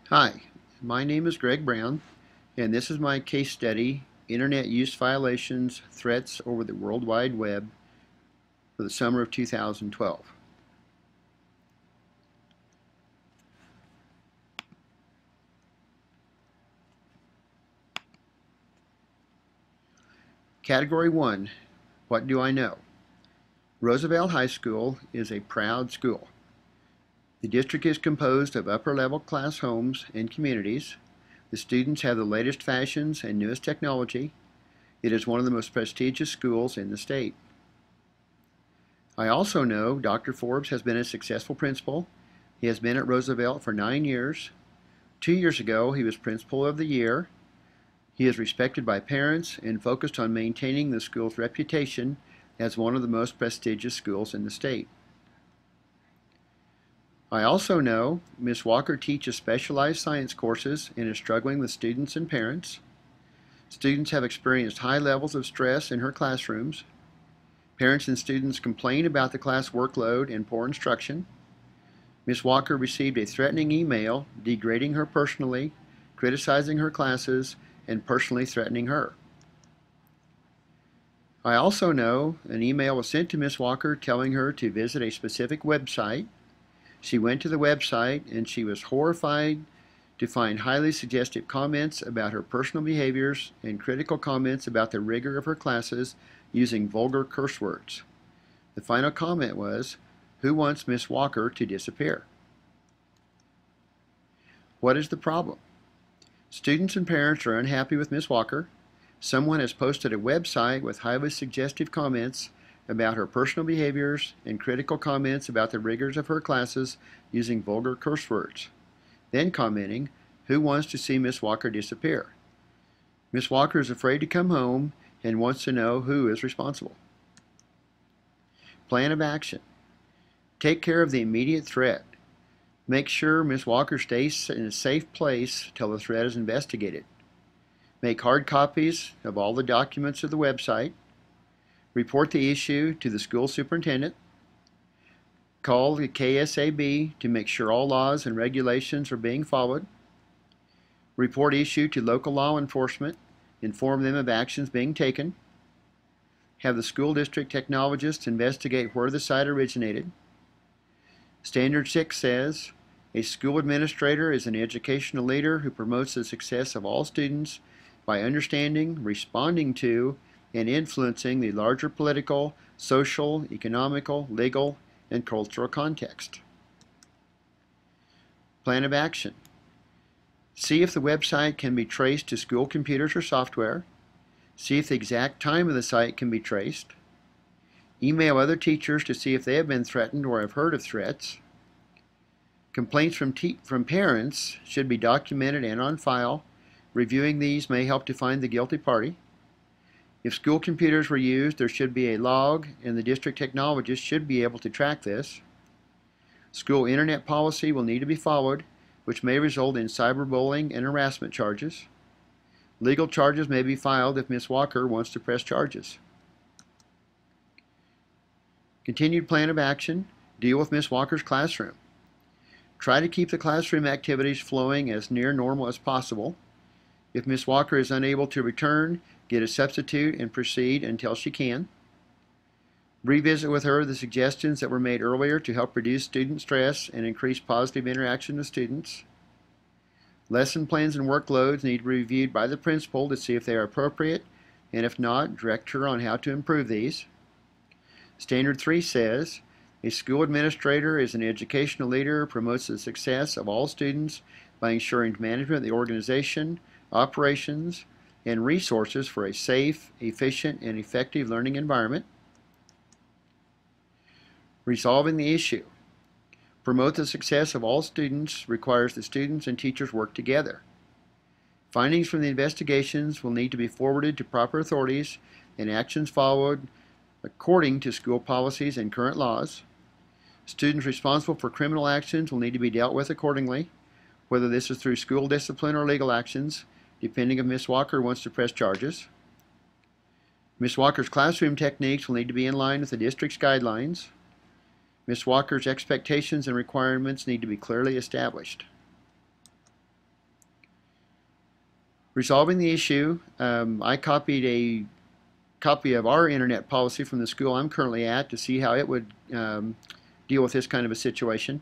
Hi, my name is Greg Brown, and this is my case study, Internet Use Violations, Threats Over the World Wide Web for the summer of 2012. Category 1, what do I know? Roosevelt High School is a proud school. The district is composed of upper-level class homes and communities. The students have the latest fashions and newest technology. It is one of the most prestigious schools in the state. I also know Dr. Forbes has been a successful principal. He has been at Roosevelt for 9 years. 2 years ago, he was Principal of the Year. He is respected by parents and focused on maintaining the school's reputation as one of the most prestigious schools in the state. I also know Ms. Walker teaches specialized science courses and is struggling with students and parents. Students have experienced high levels of stress in her classrooms. Parents and students complain about the class workload and poor instruction. Ms. Walker received a threatening email degrading her personally, criticizing her classes, and personally threatening her. I also know an email was sent to Ms. Walker telling her to visit a specific website. She went to the website and she was horrified to find highly suggestive comments about her personal behaviors and critical comments about the rigor of her classes using vulgar curse words. The final comment was, "Who wants Miss Walker to disappear?" What is the problem? Students and parents are unhappy with Miss Walker. Someone has posted a website with highly suggestive comments about her personal behaviors and critical comments about the rigors of her classes using vulgar curse words, then commenting, "Who wants to see Miss Walker disappear?" Miss Walker is afraid to come home and wants to know who is responsible. Plan of action. Take care of the immediate threat. Make sure Miss Walker stays in a safe place till the threat is investigated. Make hard copies of all the documents of the website. Report the issue to the school superintendent. Call the KSAB to make sure all laws and regulations are being followed. Report issue to local law enforcement. Inform them of actions being taken. Have the school district technologists investigate where the site originated. Standard 6 says, a school administrator is an educational leader who promotes the success of all students by understanding, responding to, and influencing the larger political, social, economical, legal, and cultural context. Plan of action. See if the website can be traced to school computers or software. See if the exact time of the site can be traced. Email other teachers to see if they have been threatened or have heard of threats. Complaints from parents should be documented and on file. Reviewing these may help to find the guilty party. If school computers were used, there should be a log, and the district technologist should be able to track this. School internet policy will need to be followed, which may result in cyberbullying and harassment charges. Legal charges may be filed if Ms. Walker wants to press charges. Continued plan of action. Deal with Ms. Walker's classroom. Try to keep the classroom activities flowing as near normal as possible. If Ms. Walker is unable to return, get a substitute and proceed until she can. Revisit with her the suggestions that were made earlier to help reduce student stress and increase positive interaction with students. Lesson plans and workloads need to be reviewed by the principal to see if they are appropriate, and if not, direct her on how to improve these. Standard 3 says, a school administrator is an educational leader who promotes the success of all students by ensuring management of the organization, operations, and resources for a safe, efficient, and effective learning environment. Resolving the issue. Promote the success of all students requires that students and teachers work together. Findings from the investigations will need to be forwarded to proper authorities and actions followed according to school policies and current laws. Students responsible for criminal actions will need to be dealt with accordingly, whether this is through school discipline or legal actions, depending if Ms. Walker wants to press charges. Ms. Walker's classroom techniques will need to be in line with the district's guidelines. Ms. Walker's expectations and requirements need to be clearly established. Resolving the issue, I copied a copy of our internet policy from the school I'm currently at to see how it would deal with this kind of a situation.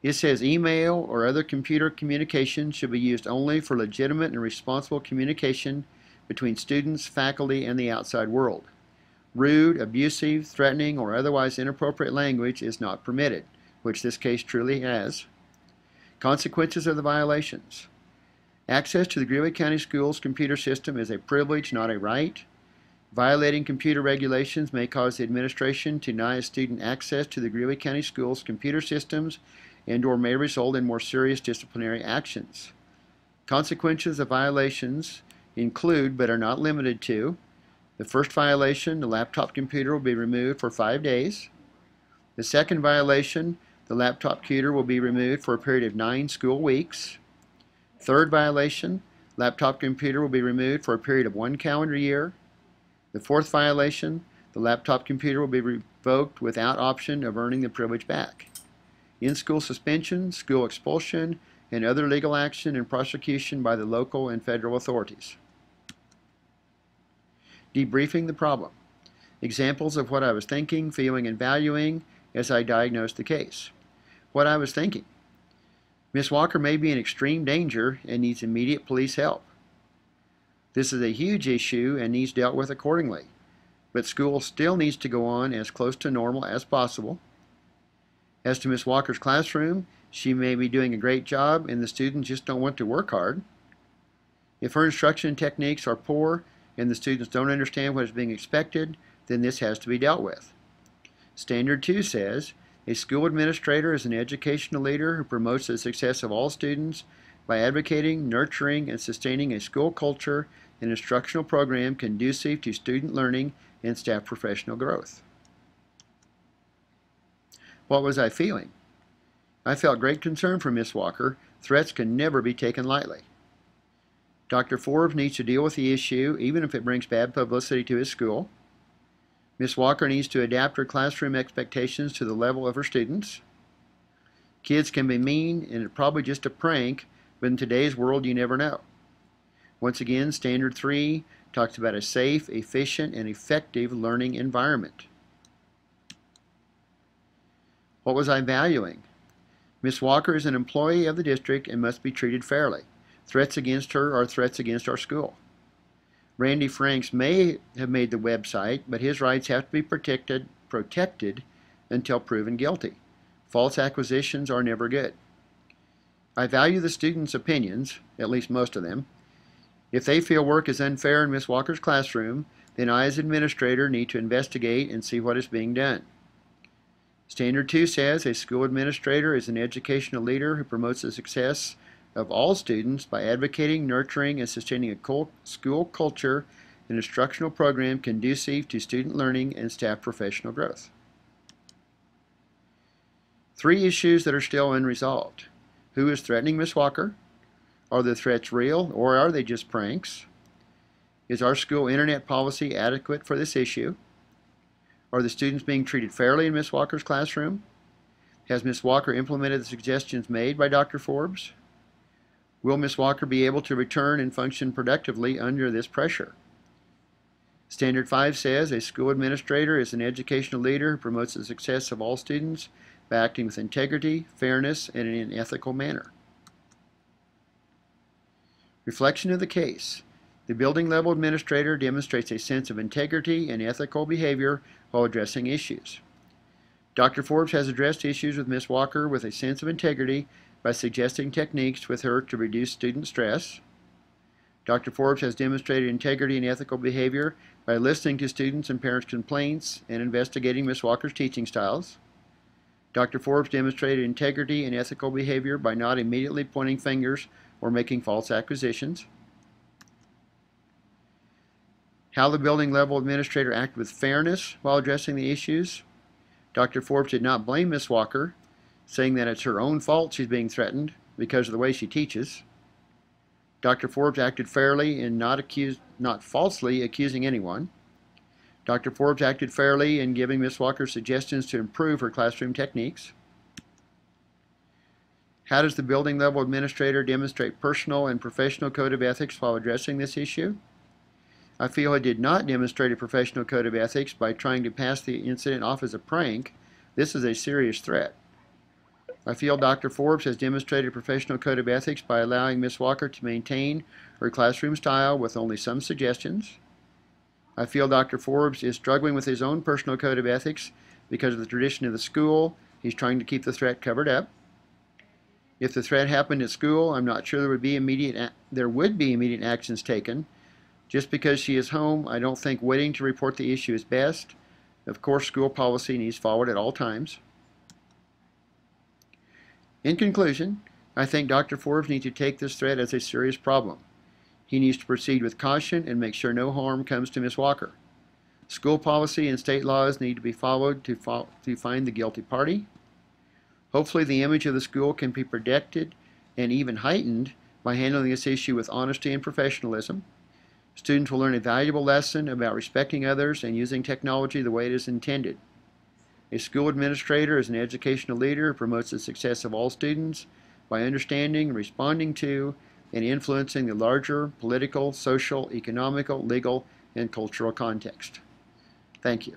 It says email or other computer communication should be used only for legitimate and responsible communication between students, faculty, and the outside world. Rude, abusive, threatening, or otherwise inappropriate language is not permitted, which this case truly has. Consequences of the violations. Access to the Greeley County Schools computer system is a privilege, not a right. Violating computer regulations may cause the administration to deny a student access to the Greeley County Schools computer systems and/or may result in more serious disciplinary actions. Consequences of violations include, but are not limited to, the first violation, the laptop computer will be removed for 5 days. The second violation, the laptop computer will be removed for a period of 9 school weeks. Third violation, laptop computer will be removed for a period of 1 calendar year. The fourth violation, the laptop computer will be revoked without option of earning the privilege back. In-school suspension, school expulsion, and other legal action and prosecution by the local and federal authorities. Debriefing the problem. Examples of what I was thinking, feeling, and valuing as I diagnosed the case. What I was thinking. Ms. Walker may be in extreme danger and needs immediate police help. This is a huge issue and needs dealt with accordingly, but school still needs to go on as close to normal as possible. As to Ms. Walker's classroom, she may be doing a great job and the students just don't want to work hard. If her instruction techniques are poor and the students don't understand what is being expected, then this has to be dealt with. Standard 2 says, a school administrator is an educational leader who promotes the success of all students by advocating, nurturing, and sustaining a school culture and instructional program conducive to student learning and staff professional growth. What was I feeling? I felt great concern for Ms. Walker. Threats can never be taken lightly. Dr. Forbes needs to deal with the issue, even if it brings bad publicity to his school. Ms. Walker needs to adapt her classroom expectations to the level of her students. Kids can be mean, and it's probably just a prank, but in today's world, you never know. Once again, Standard 3 talks about a safe, efficient, and effective learning environment. What was I valuing? Ms. Walker is an employee of the district and must be treated fairly. Threats against her are threats against our school. Randy Franks may have made the website, but his rights have to be protected until proven guilty. False accusations are never good. I value the students' opinions, at least most of them. If they feel work is unfair in Ms. Walker's classroom, then I as administrator need to investigate and see what is being done. Standard 2 says a school administrator is an educational leader who promotes the success of all students by advocating, nurturing, and sustaining a school culture and instructional program conducive to student learning and staff professional growth. 3 issues that are still unresolved. Who is threatening Ms. Walker? Are the threats real or are they just pranks? Is our school internet policy adequate for this issue? Are the students being treated fairly in Ms. Walker's classroom? Has Ms. Walker implemented the suggestions made by Dr. Forbes? Will Ms. Walker be able to return and function productively under this pressure? Standard 5 says a school administrator is an educational leader who promotes the success of all students by acting with integrity, fairness, and in an ethical manner. Reflection of the case. The building level administrator demonstrates a sense of integrity and ethical behavior while addressing issues. Dr. Forbes has addressed issues with Ms. Walker with a sense of integrity by suggesting techniques with her to reduce student stress. Dr. Forbes has demonstrated integrity and ethical behavior by listening to students' and parents' complaints and investigating Ms. Walker's teaching styles. Dr. Forbes demonstrated integrity and ethical behavior by not immediately pointing fingers or making false accusations. How the building level administrator acted with fairness while addressing the issues. Dr. Forbes did not blame Ms. Walker, saying that it's her own fault she's being threatened because of the way she teaches. Dr. Forbes acted fairly in not falsely accusing anyone. Dr. Forbes acted fairly in giving Ms. Walker suggestions to improve her classroom techniques. How does the building level administrator demonstrate personal and professional code of ethics while addressing this issue? I feel he did not demonstrate a professional code of ethics by trying to pass the incident off as a prank. This is a serious threat. I feel Dr. Forbes has demonstrated a professional code of ethics by allowing Ms. Walker to maintain her classroom style with only some suggestions. I feel Dr. Forbes is struggling with his own personal code of ethics because of the tradition of the school. He's trying to keep the threat covered up. If the threat happened at school, I'm not sure there would be immediate actions taken. Just because she is home, I don't think waiting to report the issue is best. Of course, school policy needs followed at all times. In conclusion, I think Dr. Forbes needs to take this threat as a serious problem. He needs to proceed with caution and make sure no harm comes to Ms. Walker. School policy and state laws need to be followed to find the guilty party. Hopefully the image of the school can be protected and even heightened by handling this issue with honesty and professionalism. Students will learn a valuable lesson about respecting others and using technology the way it is intended. A school administrator is an educational leader who promotes the success of all students by understanding, responding to, and influencing the larger political, social, economical, legal, and cultural context. Thank you.